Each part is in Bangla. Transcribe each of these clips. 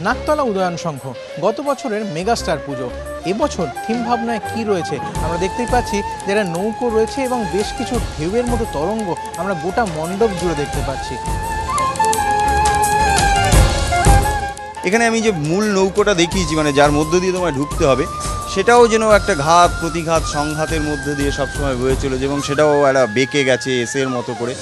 নাকতলা উদয়ন সংঘ গত বছরের মেগাস্টার পুজো। এবছর থিম ভাবনায় কি রয়েছে আমরা দেখতেই পাচ্ছি, যারা নৌকো রয়েছে এবং বেশ কিছু ঢেউয়ের মতো তরঙ্গ আমরা গোটা মণ্ডপ জুড়ে দেখতে পাচ্ছি। এখানে আমি যে মূল নৌকোটা দেখিয়েছি, মানে যার মধ্য দিয়ে তোমায় ঢুকতে হবে, সেটাও যেন একটা ঘাত প্রতিঘাত সংঘাতের মধ্যে দিয়ে সবসময় বয়ে চলেছে এবং সেটাও একটা বেঁকে গেছে এসের মতো করে।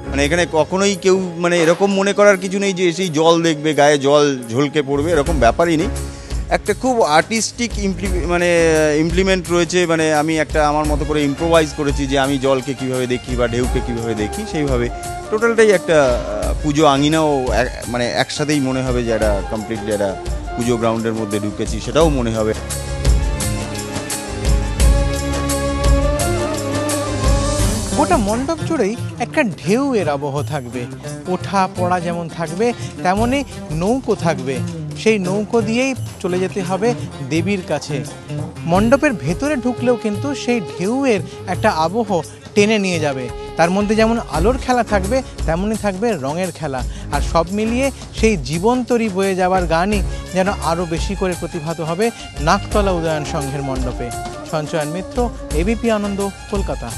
মানে এখানে কখনোই কেউ মানে এরকম মনে করার কিছু নেই যে এসেই জল দেখবে, গায়ে জল ঝলকে পড়বে, এরকম ব্যাপারই নেই। একটা খুব আর্টিস্টিক ইমপ্লিমেন্ট রয়েছে। মানে আমি একটা আমার মতো করে ইম্প্রোভাইজ করেছি যে আমি জলকে কীভাবে দেখি বা ঢেউকে কীভাবে দেখি, সেইভাবে টোটালটাই একটা পুজো আঙিনাও মানে একসাথেই মনে হবে যে একটা কমপ্লিটলি একটা পুজো গ্রাউন্ডের মধ্যে ঢুকেছি, সেটাও মনে হবে। গোটা মণ্ডপ জুড়েই একটা ঢেউয়ের আবহ থাকবে, ওঠা পড়া যেমন থাকবে তেমনই নৌকো থাকবে। সেই নৌকো দিয়েই চলে যেতে হবে দেবীর কাছে। মণ্ডপের ভেতরে ঢুকলেও কিন্তু সেই ঢেউয়ের একটা আবহ টেনে নিয়ে যাবে। তার মধ্যে যেমন আলোর খেলা থাকবে তেমনই থাকবে রঙের খেলা, আর সব মিলিয়ে সেই জীবন্তরী বয়ে যাওয়ার গানই যেন আরও বেশি করে প্রতিভাত হবে নাকতলা উদয়ন সংঘের মণ্ডপে। সঞ্চয়ন মিত্র, এবিপি আনন্দ, কলকাতা।